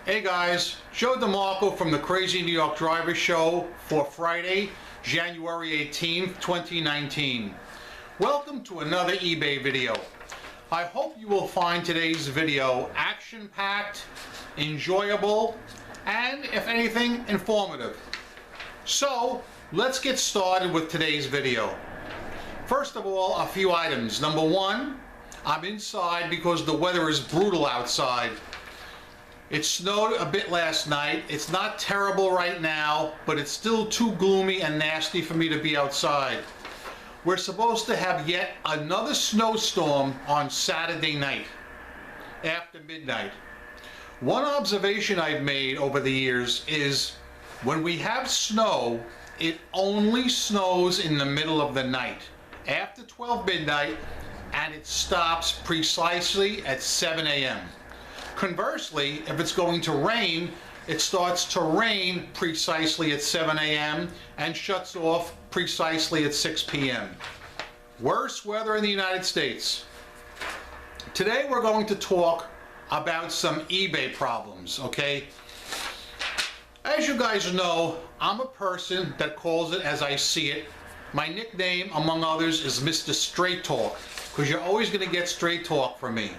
Hey guys, Joe DeMarco from the Crazy New York Driver Show for Friday, January 18th, 2019. Welcome to another eBay video. I hope you will find today's video action-packed, enjoyable, and if anything, informative. So, let's get started with today's video. First of all, a few items. Number one, I'm inside because the weather is brutal outside. It snowed a bit last night. It's not terrible right now, but it's still too gloomy and nasty for me to be outside. We're supposed to have yet another snowstorm on Saturday night, after midnight. One observation I've made over the years is when we have snow, it only snows in the middle of the night, after 12 midnight, and it stops precisely at 7 a.m. Conversely, if it's going to rain, it starts to rain precisely at 7 a.m. and shuts off precisely at 6 p.m. Worst weather in the United States. Today we're going to talk about some eBay problems, okay? As you guys know, I'm a person that calls it as I see it. My nickname, among others, is Mr. Straight Talk, because you're always going to get straight talk from me.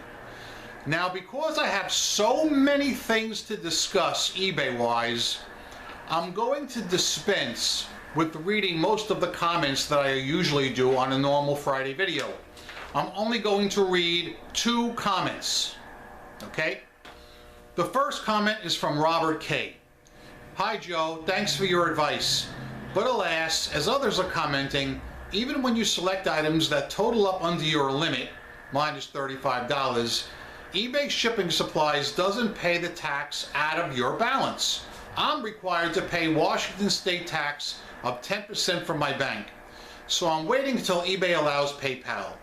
Now, because I have so many things to discuss eBay-wise, I'm going to dispense with reading most of the comments that I usually do on a normal Friday video. I'm only going to read 2 comments, okay? The first comment is from Robert K. Hi Joe, thanks for your advice. But alas, as others are commenting, even when you select items that total up under your limit, minus $35, eBay Shipping Supplies doesn't pay the tax out of your balance. I'm required to pay Washington State tax of 10% from my bank. So I'm waiting until eBay allows PayPal.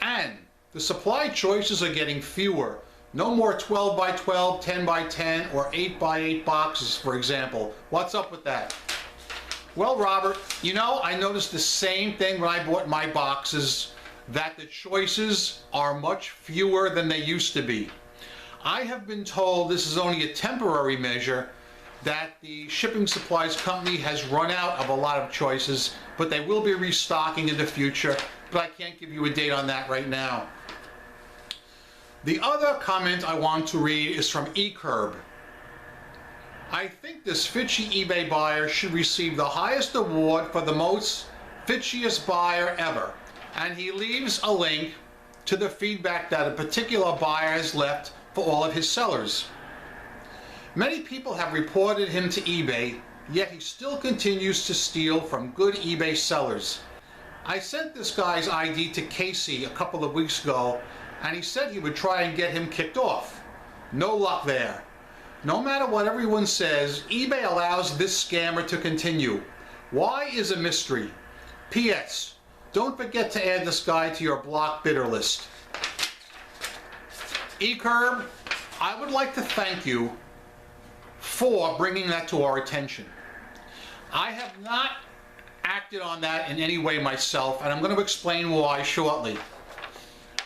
And the supply choices are getting fewer. No more 12 by 12, 10 by 10, or 8 by 8 boxes, for example. What's up with that? Well, Robert, you know, I noticed the same thing when I bought my boxes, that the choices are much fewer than they used to be. I have been told this is only a temporary measure, that the shipping supplies company has run out of a lot of choices, but they will be restocking in the future, but I can't give you a date on that right now. The other comment I want to read is from eCurb. I think this fishy eBay buyer should receive the highest award for the most fishiest buyer ever. And he leaves a link to the feedback that a particular buyer has left for all of his sellers. Many people have reported him to eBay, yet he still continues to steal from good eBay sellers. I sent this guy's ID to Casey a couple of weeks ago, and he said he would try and get him kicked off. No luck there. No matter what everyone says, eBay allows this scammer to continue. Why is a mystery. P.S. Don't forget to add this guy to your block bidder list. eCurb, I would like to thank you for bringing that to our attention. I have not acted on that in any way myself, and I'm going to explain why shortly.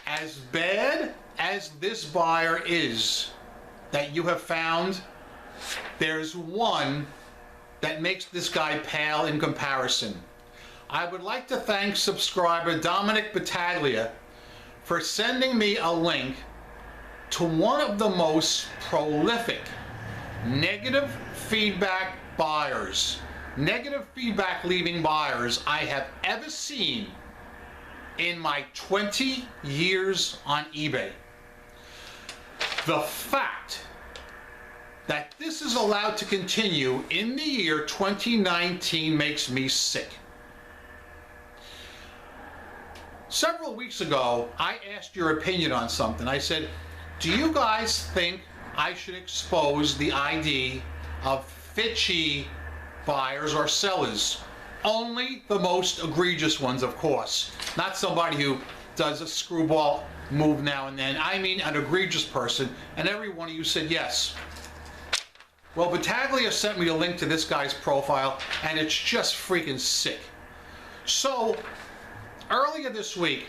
As bad as this buyer is that you have found, there's one that makes this guy pale in comparison. I would like to thank subscriber Dominic Battaglia for sending me a link to one of the most prolific negative feedback buyers, negative feedback leaving buyers I have ever seen in my 20 years on eBay. The fact that this is allowed to continue in the year 2019 makes me sick. Several weeks ago, I asked your opinion on something. I said, do you guys think I should expose the ID of fishy buyers or sellers? Only the most egregious ones, of course. Not somebody who does a screwball move now and then. I mean an egregious person, and every one of you said yes. Well, Battaglia sent me a link to this guy's profile, and it's just freaking sick. So, Earlier this week,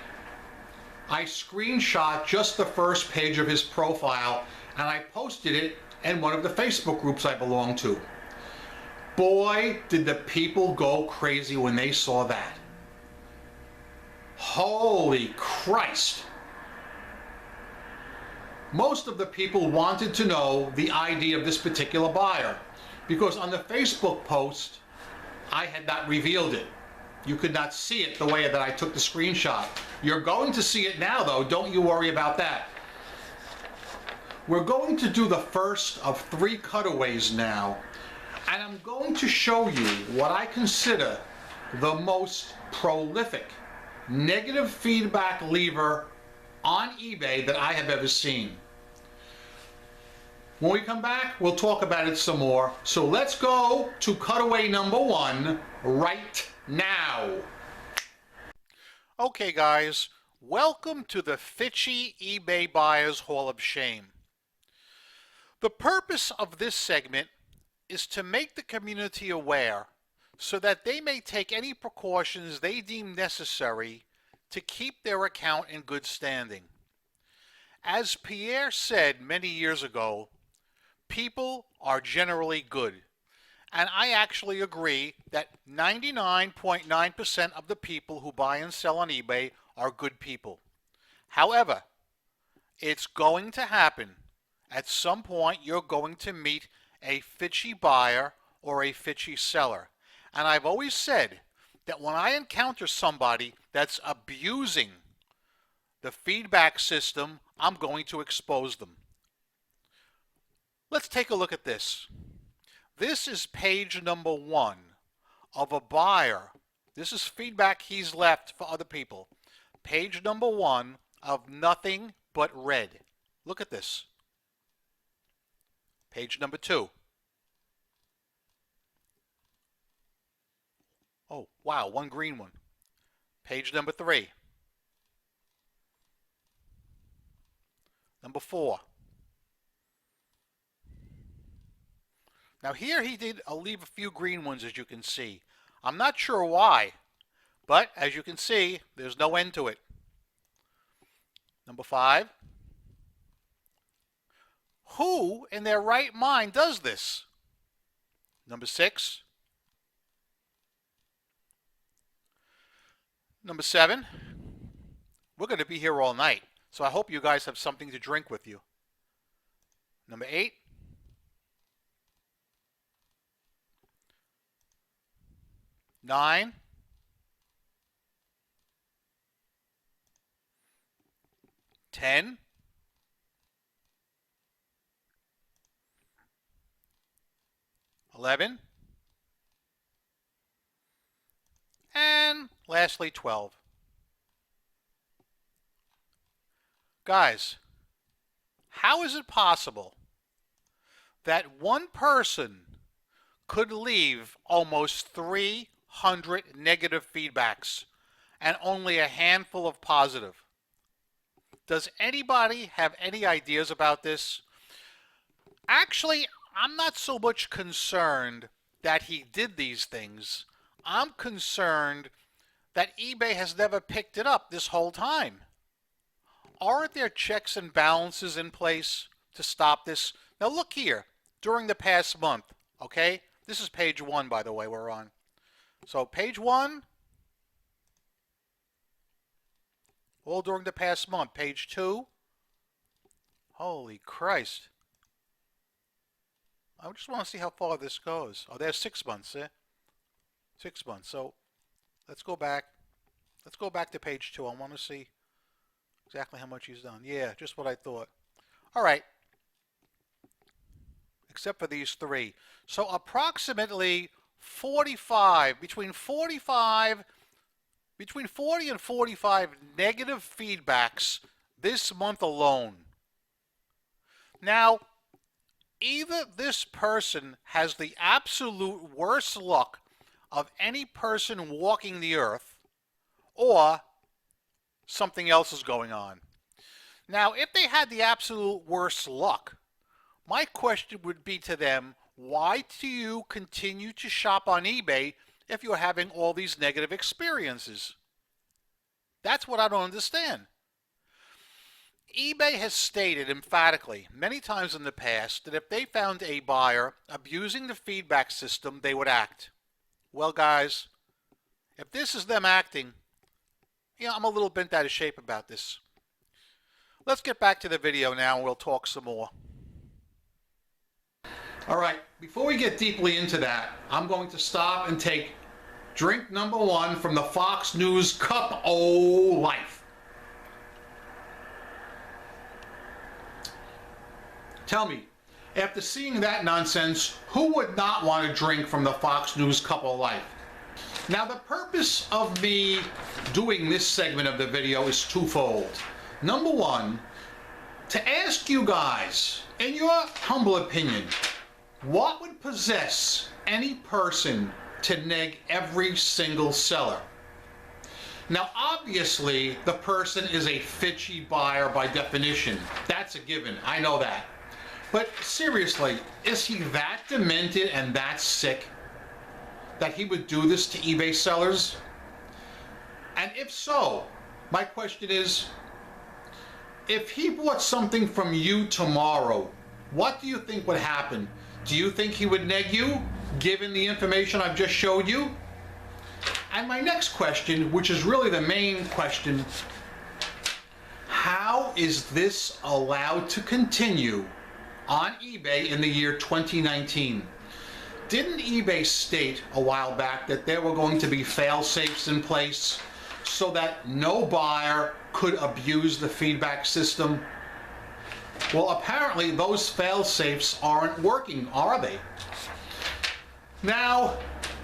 I screenshot just the first page of his profile and I posted it in one of the Facebook groups I belong to. Boy, did the people go crazy when they saw that. Holy Christ! Most of the people wanted to know the ID of this particular buyer because on the Facebook post, I had not revealed it. You could not see it the way that I took the screenshot. You're going to see it now though, don't you worry about that. We're going to do the first of 3 cutaways now, and I'm going to show you what I consider the most prolific negative feedback lever on eBay that I have ever seen. When we come back, we'll talk about it some more. So let's go to cutaway number 1 right now. Okay guys, welcome to the Fitchy eBay Buyers Hall of Shame. The purpose of this segment is to make the community aware so that they may take any precautions they deem necessary to keep their account in good standing. As Pierre said many years ago, people are generally good. And I actually agree that 99.9% of the people who buy and sell on eBay are good people. However, it's going to happen. At some point, you're going to meet a fitchy buyer or a fitchy seller. And I've always said that when I encounter somebody that's abusing the feedback system, I'm going to expose them. Let's take a look at this. This is page number 1 of a buyer. This is feedback he's left for other people. Page number 1 of nothing but red. Look at this. Page number 2. Oh, wow, 1 green one. Page number 3. Number 4. Now here he did leave a few green ones, as you can see. I'm not sure why, but as you can see, there's no end to it. Number 5. Who in their right mind does this? Number 6. Number 7. We're going to be here all night, so I hope you guys have something to drink with you. Number 8. Nine, 10, 11, and lastly 12. Guys, how is it possible that one person could leave almost 300 negative feedbacks and only a handful of positive? Does anybody have any ideas about this? Actually, I'm not so much concerned that he did these things. I'm concerned that eBay has never picked it up this whole time. Aren't there checks and balances in place to stop this? Now look here, during the past month, okay? This is page 1, by the way, we're on. So page 1, all during the past month. Page 2, holy Christ. I just want to see how far this goes. Oh, there's 6 months, eh? 6 months. So let's go back. Let's go back to page 2. I want to see exactly how much he's done. Yeah, just what I thought. All right. Except for these 3. So approximately 45, between 40 and 45 negative feedbacks this month alone. Now, either this person has the absolute worst luck of any person walking the earth, or something else is going on. Now, if they had the absolute worst luck, my question would be to them, why do you continue to shop on eBay if you're having all these negative experiences? That's what I don't understand. eBay has stated emphatically many times in the past that if they found a buyer abusing the feedback system, they would act. Well, guys, if this is them acting, I'm a little bent out of shape about this. Let's get back to the video now and we'll talk some more. All right, before we get deeply into that, I'm going to stop and take drink number one from the Fox News Cup O Life. Tell me, after seeing that nonsense, who would not want to drink from the Fox News Cup O Life? Now, the purpose of me doing this segment of the video is twofold. Number one, to ask you guys, in your humble opinion, what would possess any person to neg every single seller? Now, obviously, the person is a fidgety buyer by definition. That's a given. I know that. But seriously, is he that demented and that sick that he would do this to eBay sellers? And if so, my question is, if he bought something from you tomorrow, what do you think would happen? Do you think he would neg you, given the information I've just showed you? And my next question, which is really the main question, how is this allowed to continue on eBay in the year 2019? Didn't eBay state a while back that there were going to be fail-safes in place so that no buyer could abuse the feedback system? Well, apparently those fail-safes aren't working, are they? Now,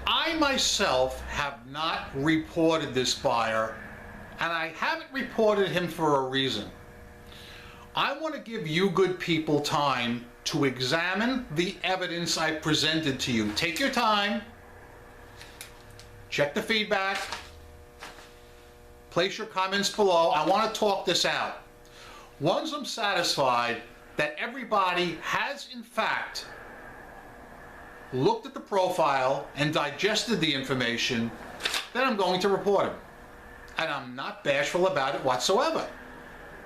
I myself have not reported this buyer, and I haven't reported him for a reason. I want to give you good people time to examine the evidence I presented to you. Take your time, check the feedback, place your comments below. I want to talk this out. Once I'm satisfied that everybody has in fact looked at the profile and digested the information, then I'm going to report him. And I'm not bashful about it whatsoever.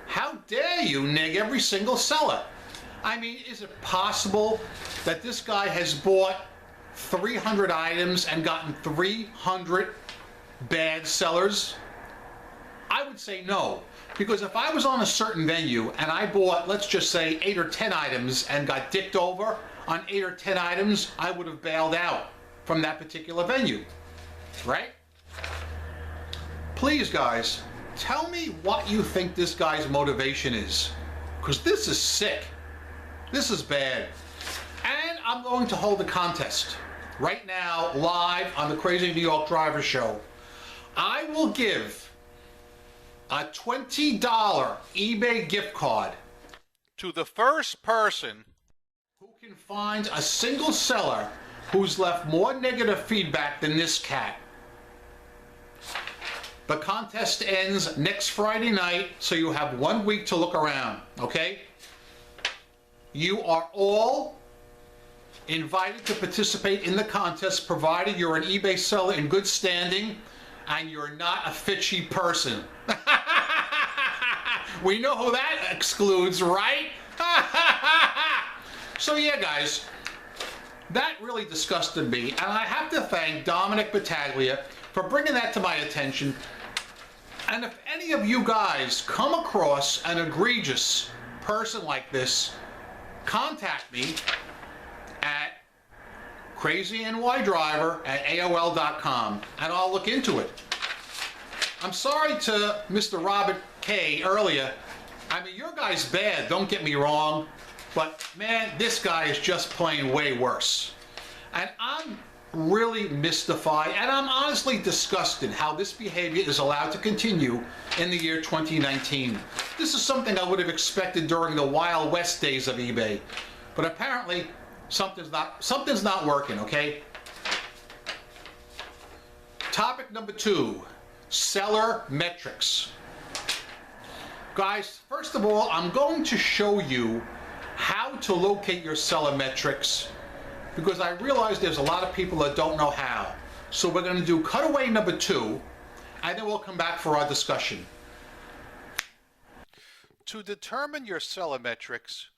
How dare you neg every single seller? I mean, is it possible that this guy has bought 300 items and gotten 300 bad sellers? I would say no. Because if I was on a certain venue and I bought, let's just say, 8 or 10 items and got dicked over on 8 or 10 items, I would have bailed out from that particular venue, right? Please, guys, tell me what you think this guy's motivation is, because this is sick. This is bad. And I'm going to hold a contest right now, live on the Crazy New York Driver Show. I will give a $20 eBay gift card to the first person who can find a single seller who's left more negative feedback than this cat. The contest ends next Friday night, so you have 1 week to look around, okay? You are all invited to participate in the contest, provided you're an eBay seller in good standing and you're not a fidgety person. We know who that excludes, right? So yeah, guys, that really disgusted me, and I have to thank Dominic Battaglia for bringing that to my attention. And if any of you guys come across an egregious person like this, contact me at crazynydriver@AOL.com and I'll look into it. I'm sorry to Mr. Robert K. earlier. I mean, your guy's bad, don't get me wrong, but man, this guy is just plain way worse. And I'm really mystified, and I'm honestly disgusted how this behavior is allowed to continue in the year 2019. This is something I would have expected during the Wild West days of eBay, but apparently something's not working, okay? Topic number 2, seller metrics. Guys, first of all, I'm going to show you how to locate your seller metrics, because I realize there's a lot of people that don't know how. So we're going to do cutaway number 2, and then we'll come back for our discussion. To determine your seller metrics,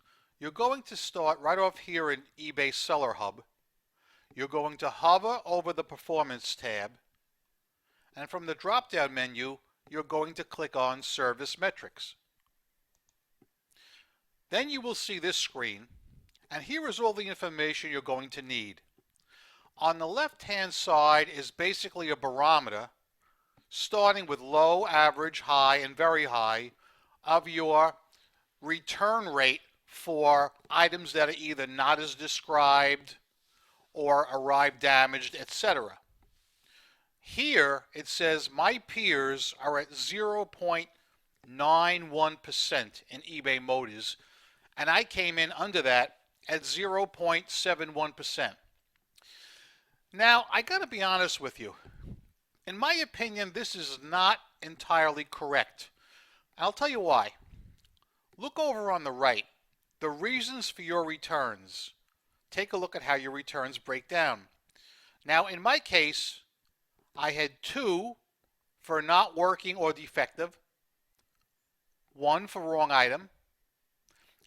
you're going to start right off here in eBay Seller Hub. You're going to hover over the Performance tab, and from the drop-down menu, you're going to click on Service Metrics. Then you will see this screen, and here is all the information you're going to need. On the left-hand side is basically a barometer, starting with low, average, high, and very high of your return rate for items that are either not as described or arrived damaged, etc. Here it says my peers are at 0.91% in eBay Motors, and I came in under that at 0.71%. Now, I gotta be honest with you. In my opinion, this is not entirely correct. I'll tell you why. Look over on the right, the reasons for your returns. Take a look at how your returns break down. Now, in my case, I had 2 for not working or defective, 1 for wrong item,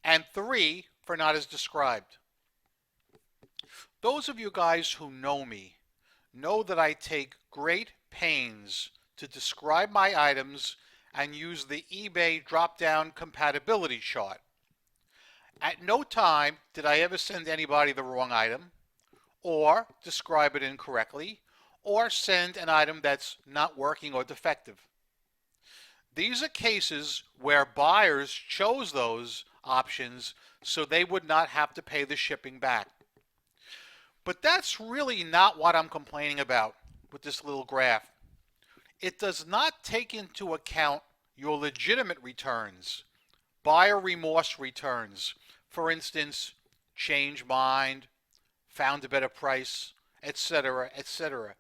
and 3 for not as described. Those of you guys who know me know that I take great pains to describe my items and use the eBay drop-down compatibility chart. At no time did I ever send anybody the wrong item, or describe it incorrectly, or send an item that's not working or defective. These are cases where buyers chose those options so they would not have to pay the shipping back. But that's really not what I'm complaining about with this little graph. It does not take into account your legitimate returns, buyer remorse returns. For instance, change mind, found a better price, etc., etc.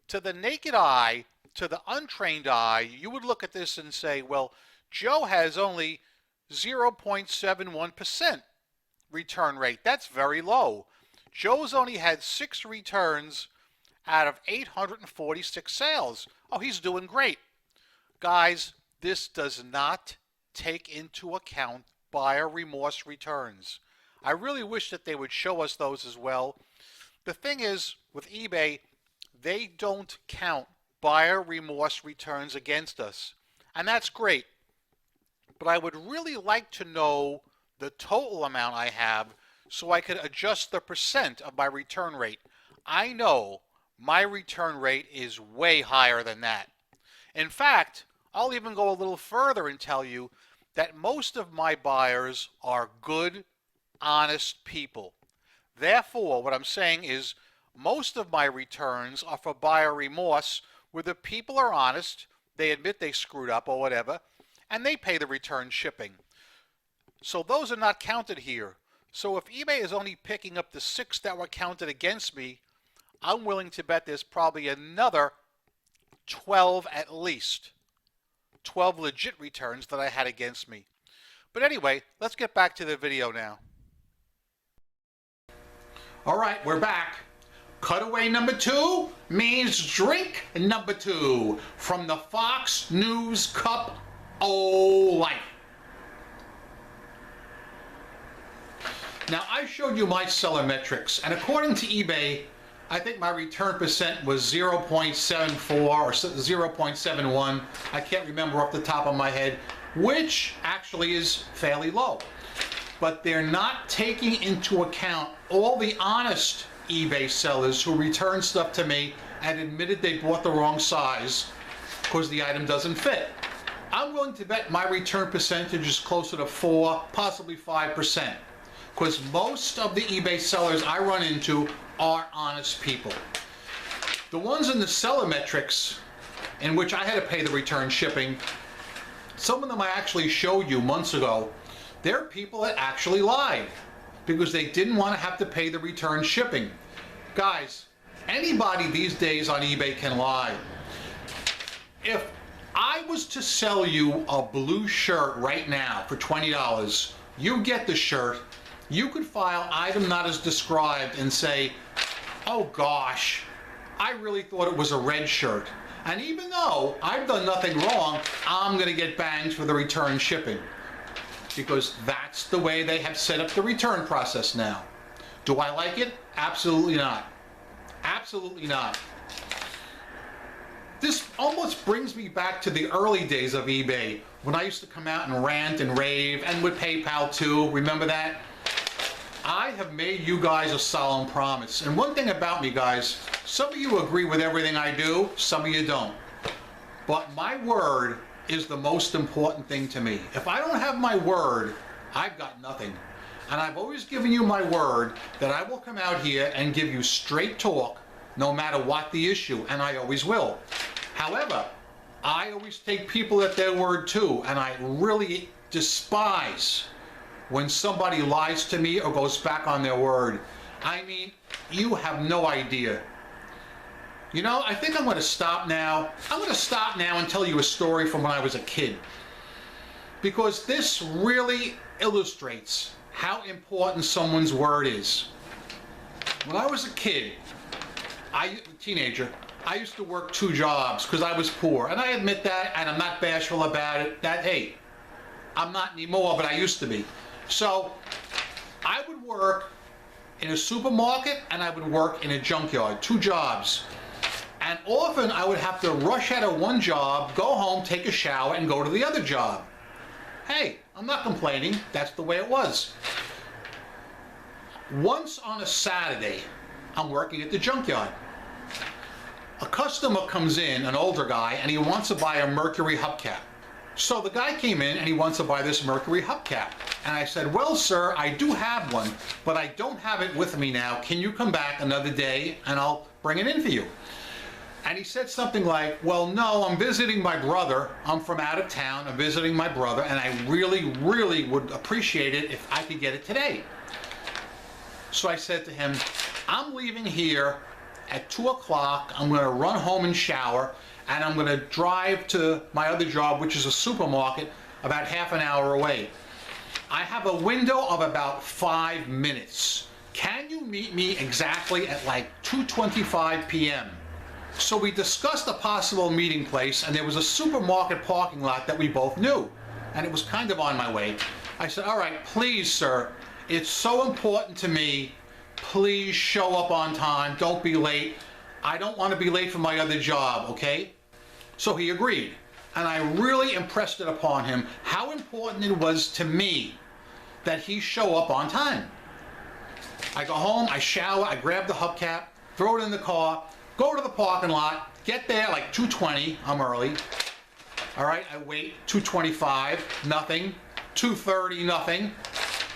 To the naked eye, to the untrained eye, you would look at this and say, well, Joe has only 0.71% return rate. That's very low. Joe's only had 6 returns out of 846 sales. Oh, he's doing great. Guys, this does not take into account buyer remorse returns. I really wish that they would show us those as well. The thing is, with eBay, they don't count buyer remorse returns against us. And that's great. But I would really like to know the total amount I have so I could adjust the percent of my return rate. I know my return rate is way higher than that. In fact, I'll even go a little further and tell you that most of my buyers are good, honest people. Therefore, what I'm saying is most of my returns are for buyer remorse, where the people are honest, they admit they screwed up or whatever, and they pay the return shipping. So those are not counted here. So if eBay is only picking up the 6 that were counted against me, I'm willing to bet there's probably another 12 at least. 12 legit returns that I had against me. But anyway, let's get back to the video now. All right, we're back. Cutaway number 2 means drink number 2 from the Fox News Cup O-Life. Now, I showed you my seller metrics, and according to eBay, I think my return percent was 0.74 or 0.71. I can't remember off the top of my head, which actually is fairly low. But they're not taking into account all the honest eBay sellers who return stuff to me and admitted they bought the wrong size because the item doesn't fit. I'm willing to bet my return percentage is closer to 4, possibly 5%. Because most of the eBay sellers I run into are honest people. The ones in the seller metrics, in which I had to pay the return shipping, some of them I actually showed you months ago, they're people that actually lied because they didn't want to have to pay the return shipping. Guys, anybody these days on eBay can lie. If I was to sell you a blue shirt right now for $20, you get the shirt, you could file item not as described and say, oh gosh, I really thought it was a red shirt. And even though I've done nothing wrong, I'm going to get banged for the return shipping. Because that's the way they have set up the return process now. Do I like it? Absolutely not. Absolutely not. This almost brings me back to the early days of eBay, when I used to come out and rant and rave, and with PayPal too. Remember that? I have made you guys a solemn promise. And one thing about me, guys, some of you agree with everything I do, some of you don't. But my word is the most important thing to me. If I don't have my word, I've got nothing. And I've always given you my word that I will come out here and give you straight talk, no matter what the issue, and I always will. However, I always take people at their word too, and I really despise when somebody lies to me or goes back on their word. I mean, you have no idea. You know, I think I'm going to stop now. I'm going to stop now and tell you a story from when I was a kid. Because this really illustrates how important someone's word is. When I was a kid, teenager, I used to work 2 jobs because I was poor. And I admit that, and I'm not bashful about it, that, hey, I'm not anymore, but I used to be. So I would work in a supermarket and I would work in a junkyard, 2 jobs. And often I would have to rush out of one job, go home, take a shower, and go to the other job. Hey, I'm not complaining. That's the way it was. Once on a Saturday, I'm working at the junkyard. A customer comes in, an older guy, and he wants to buy a Mercury hubcap. So the guy came in and he wants to buy this Mercury hubcap. And I said, well, sir, I do have one, but I don't have it with me now. Can you come back another day and I'll bring it in for you? And he said something like, well, no, I'm visiting my brother. I'm from out of town. I'm visiting my brother, and I really, really would appreciate it if I could get it today. So I said to him, I'm leaving here at 2 o'clock. I'm going to run home and shower, and I'm going to drive to my other job, which is a supermarket, about half an hour away. I have a window of about 5 minutes. Can you meet me exactly at like 2:25 p.m.? So we discussed a possible meeting place, and there was a supermarket parking lot that we both knew, and it was kind of on my way. I said, all right, please, sir, it's so important to me. Please show up on time. Don't be late. I don't want to be late for my other job, okay? So he agreed, and I really impressed it upon him how important it was to me that he show up on time. I go home, I shower, I grab the hubcap, throw it in the car, go to the parking lot, get there like 2:20, I'm early. All right, I wait, 2:25, nothing. 2:30, nothing.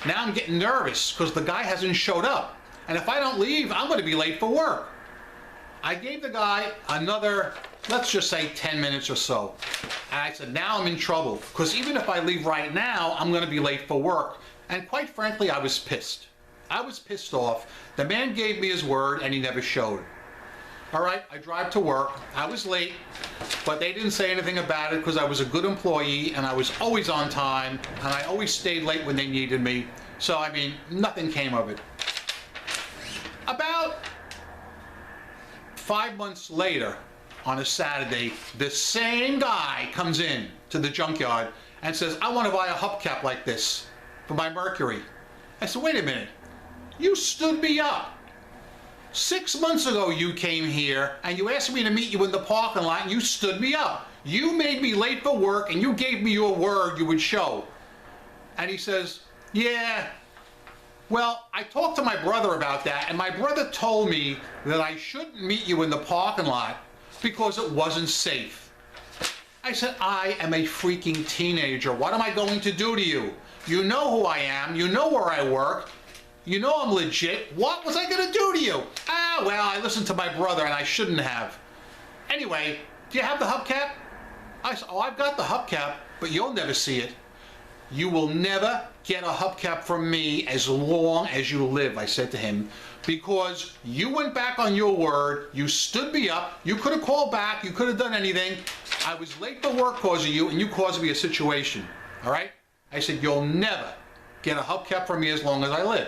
Now I'm getting nervous because the guy hasn't showed up. And if I don't leave, I'm going to be late for work. I gave the guy another, let's just say 10 minutes or so. And I said, now I'm in trouble, because even if I leave right now, I'm going to be late for work. And quite frankly, I was pissed. I was pissed off. The man gave me his word and he never showed. All right, I drive to work. I was late, but they didn't say anything about it because I was a good employee and I was always on time and I always stayed late when they needed me. So, I mean, nothing came of it. About 5 months later, on a Saturday, the same guy comes in to the junkyard and says, I want to buy a hubcap like this for my Mercury. I said, wait a minute, you stood me up. 6 months ago you came here and you asked me to meet you in the parking lot and you stood me up. You made me late for work and you gave me your word you would show. And he says, yeah, well, I talked to my brother about that and my brother told me that I shouldn't meet you in the parking lot because it wasn't safe. I said, I am a freaking teenager. What am I going to do to you? You know who I am. You know where I work. You know I'm legit. What was I going to do to you? Ah, well, I listened to my brother and I shouldn't have. Anyway, do you have the hubcap? I said, oh, I've got the hubcap, but you'll never see it. You will never get a hubcap from me as long as you live, I said to him, because you went back on your word. You stood me up. You could have called back. You could have done anything. I was late for work because of you, and you caused me a situation. All right? I said, you'll never get a hubcap from me as long as I live.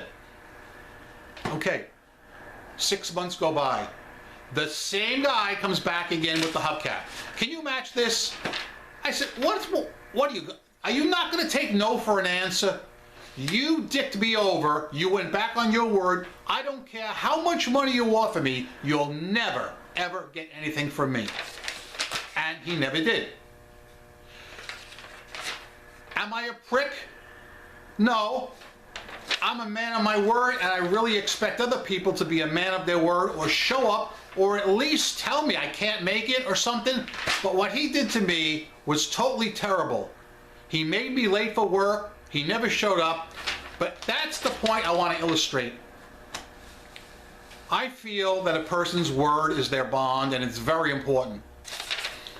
Okay, 6 months go by. The same guy comes back again with the hubcap. Can you match this? I said, what are you not going to take no for an answer? You dicked me over. You went back on your word. I don't care how much money you offer me. You'll never, ever get anything from me. And he never did. Am I a prick? No. I'm a man of my word, and I really expect other people to be a man of their word, or show up, or at least tell me I can't make it or something. But what he did to me was totally terrible. He made me late for work. He never showed up. But that's the point I want to illustrate. I feel that a person's word is their bond, and it's very important.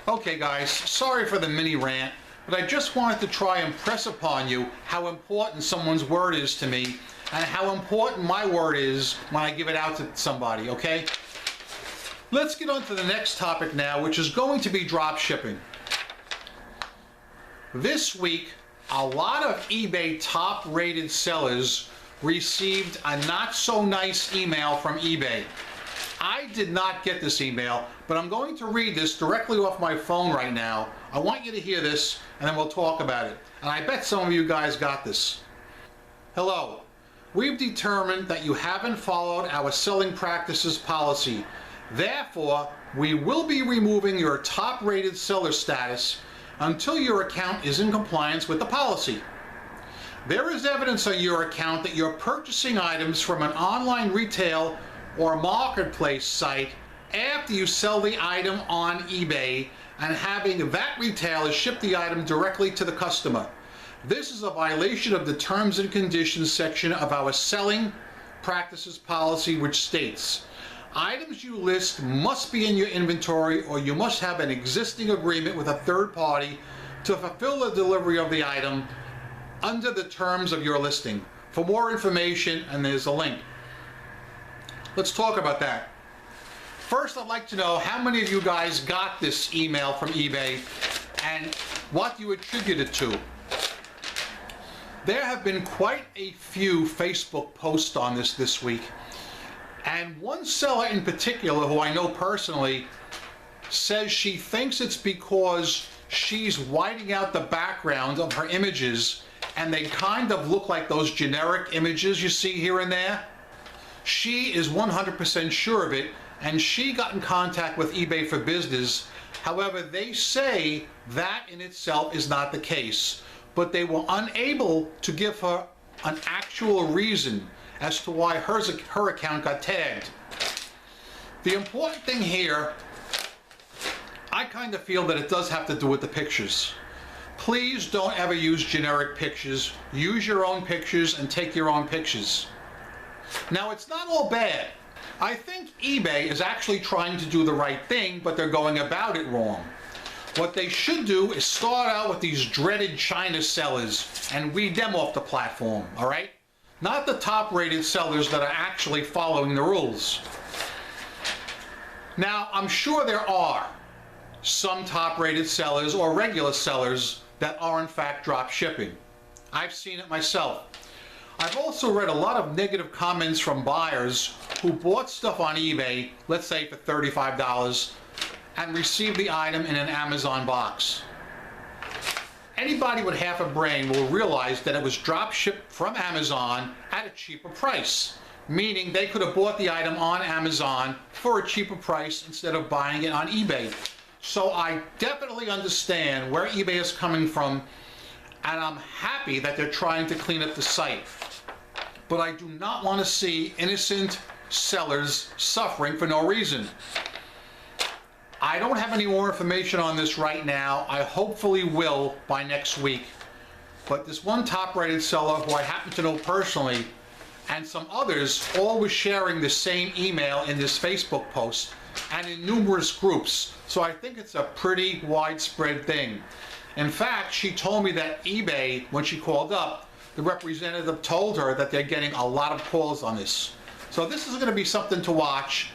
Okay guys, sorry for the mini rant, but I just wanted to try and press upon you how important someone's word is to me, and how important my word is when I give it out to somebody, okay? Let's get on to the next topic now, which is going to be drop shipping. This week, a lot of eBay top-rated sellers received a not-so-nice email from eBay. I did not get this email, but I'm going to read this directly off my phone right now. I want you to hear this, and then we'll talk about it. And I bet some of you guys got this. Hello. We've determined that you haven't followed our selling practices policy. Therefore, we will be removing your top-rated seller status until your account is in compliance with the policy. There is evidence on your account that you're purchasing items from an online retail or marketplace site after you sell the item on eBay and having that retailer ship the item directly to the customer. This is a violation of the terms and conditions section of our selling practices policy, which states items you list must be in your inventory, or you must have an existing agreement with a third party to fulfill the delivery of the item under the terms of your listing. For more information, and there's a link. Let's talk about that. First, I'd like to know how many of you guys got this email from eBay and what you attribute it to. There have been quite a few Facebook posts on this week, and one seller in particular, who I know personally, says she thinks it's because she's whiting out the background of her images and they kind of look like those generic images you see here and there. She is 100% sure of it, and she got in contact with eBay for Business. However, they say that in itself is not the case, but they were unable to give her an actual reason as to why her account got tagged. The important thing here, I kind of feel that it does have to do with the pictures. Please don't ever use generic pictures. Use your own pictures and take your own pictures. Now, it's not all bad. I think eBay is actually trying to do the right thing, but they're going about it wrong. What they should do is start out with these dreaded China sellers and weed them off the platform, all right? Not the top-rated sellers that are actually following the rules. Now, I'm sure there are some top-rated sellers or regular sellers that are in fact drop shipping. I've seen it myself. I've also read a lot of negative comments from buyers who bought stuff on eBay, let's say for $35, and received the item in an Amazon box. Anybody with half a brain will realize that it was drop shipped from Amazon at a cheaper price, meaning they could have bought the item on Amazon for a cheaper price instead of buying it on eBay. So I definitely understand where eBay is coming from, and I'm happy that they're trying to clean up the site. But I do not want to see innocent sellers suffering for no reason. I don't have any more information on this right now. I hopefully will by next week. But this one top-rated seller who I happen to know personally, and some others, all was sharing the same email in this Facebook post and in numerous groups. So I think it's a pretty widespread thing. In fact, she told me that eBay, when she called up, the representative told her that they're getting a lot of calls on this. So this is going to be something to watch.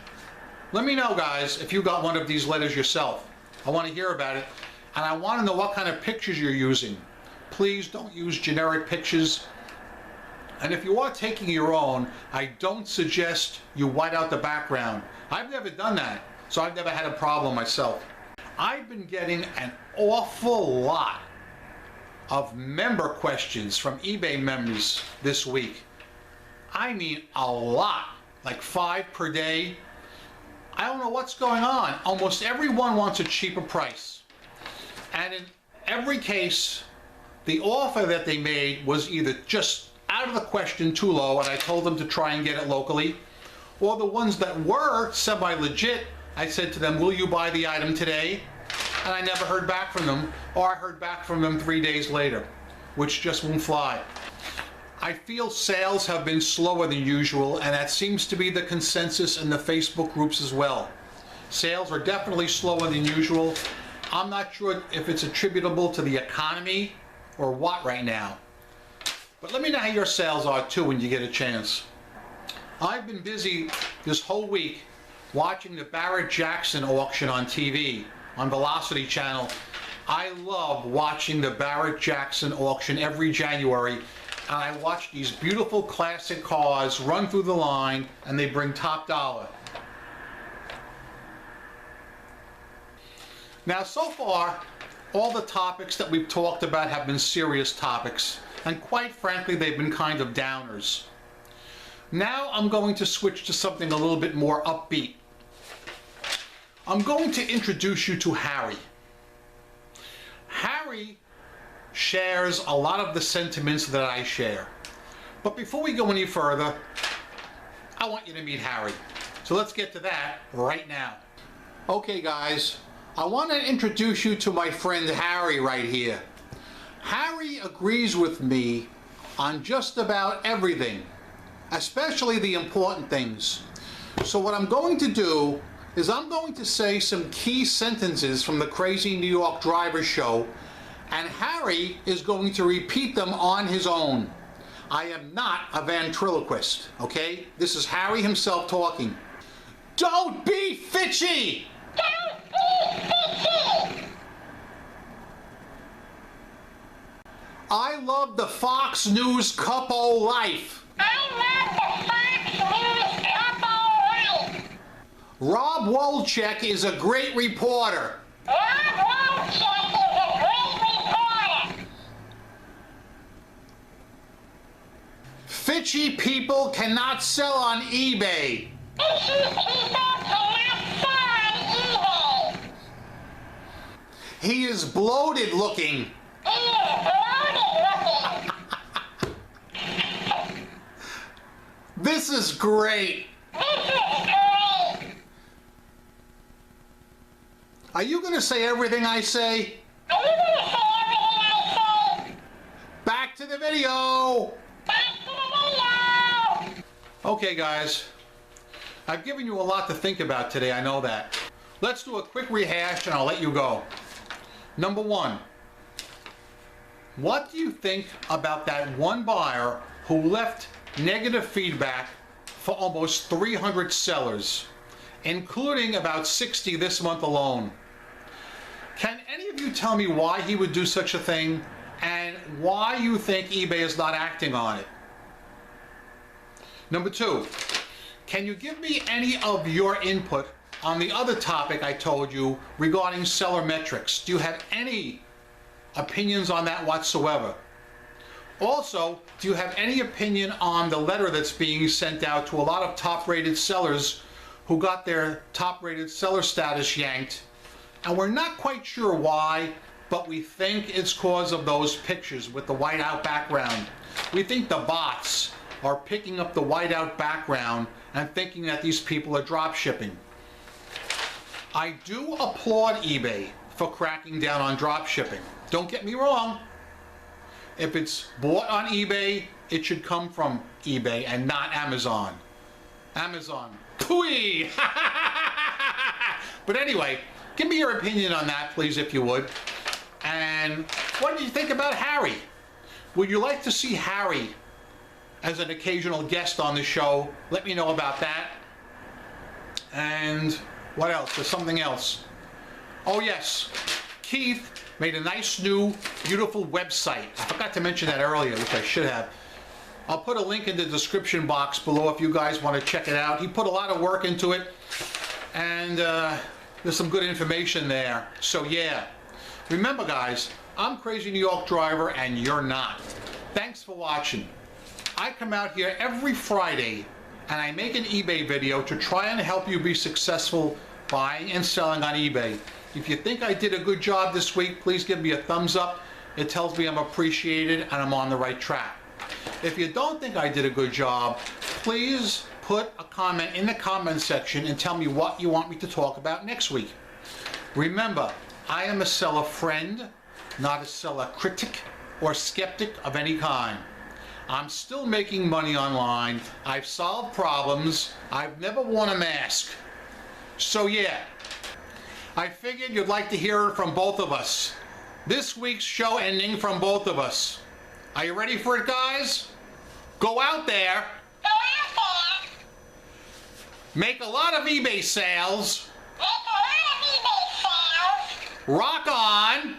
Let me know, guys, if you got one of these letters yourself. I want to hear about it, and I want to know what kind of pictures you're using. Please don't use generic pictures. And if you are taking your own, I don't suggest you white out the background. I've never done that, so I've never had a problem myself. I've been getting an awful lot of member questions from eBay members this week. I mean a lot, like 5 per day. I don't know what's going on. Almost everyone wants a cheaper price. And in every case, the offer that they made was either just out of the question, too low, and I told them to try and get it locally, or the ones that were semi-legit, I said to them, will you buy the item today? And I never heard back from them, or I heard back from them 3 days later, which just won't fly. I feel sales have been slower than usual, and that seems to be the consensus in the Facebook groups as well. Sales are definitely slower than usual. I'm not sure if it's attributable to the economy or what right now. But let me know how your sales are too when you get a chance. I've been busy this whole week watching the Barrett-Jackson auction on TV, on Velocity Channel. I love watching the Barrett-Jackson auction every January, and I watch these beautiful classic cars run through the line and they bring top dollar. Now so far, all the topics that we've talked about have been serious topics, and quite frankly they've been kind of downers. Now I'm going to switch to something a little bit more upbeat. I'm going to introduce you to Harry. Harry shares a lot of the sentiments that I share. But before we go any further, I want you to meet Harry. So let's get to that right now. Okay guys, I want to introduce you to my friend Harry right here. Harry agrees with me on just about everything, especially the important things. So what I'm going to do is I'm going to say some key sentences from the Crazy New York Driver show, and Harry is going to repeat them on his own. I am not a ventriloquist, okay? This is Harry himself talking. Don't be fitchy! Don't be fitchy! I love the Fox News Cup-O life. I love the Fox News Cup-O life. Rob Wolchek is a great reporter. Rob Wolchek is a great reporter. Fitchy people cannot sell on eBay. Fitchy people cannot sell on eBay. He is bloated looking. He is bloated looking. This is great. This is great. Are you going to say everything I say? Are you going to say everything I say? Back to the video. Back to the video. Okay guys, I've given you a lot to think about today, I know that. Let's do a quick rehash and I'll let you go. Number 1, what do you think about that one buyer who left negative feedback for almost 300 sellers, including about 60 this month alone? Can any of you tell me why he would do such a thing and why you think eBay is not acting on it? Number 2, can you give me any of your input on the other topic I told you regarding seller metrics? Do you have any opinions on that whatsoever? Also, do you have any opinion on the letter that's being sent out to a lot of top-rated sellers who got their top-rated seller status yanked, and we're not quite sure why, but we think it's because of those pictures with the white-out background. We think the bots are picking up the white-out background and thinking that these people are drop shipping. I do applaud eBay for cracking down on drop shipping. Don't get me wrong. If it's bought on eBay, it should come from eBay and not Amazon. Amazon. Pooey! But anyway, give me your opinion on that, please, if you would. And what do you think about Harry? Would you like to see Harry as an occasional guest on the show? Let me know about that. And what else? There's something else. Oh yes, Keith made a nice new beautiful website. I forgot to mention that earlier, which I should have. I'll put a link in the description box below if you guys want to check it out. He put a lot of work into it, and there's some good information there. So yeah, remember guys, I'm Crazy New York Driver and you're not. Thanks for watching. I come out here every Friday and I make an eBay video to try and help you be successful buying and selling on eBay. If you think I did a good job this week, please give me a thumbs up. It tells me I'm appreciated and I'm on the right track. If you don't think I did a good job, please put a comment in the comment section and tell me what you want me to talk about next week. Remember, I am a seller friend, not a seller critic or skeptic of any kind. I'm still making money online. I've solved problems. I've never worn a mask. So yeah, I figured you'd like to hear it from both of us. This week's show ending from both of us. Are you ready for it, guys? Go out there, make a lot of eBay sales, rock on,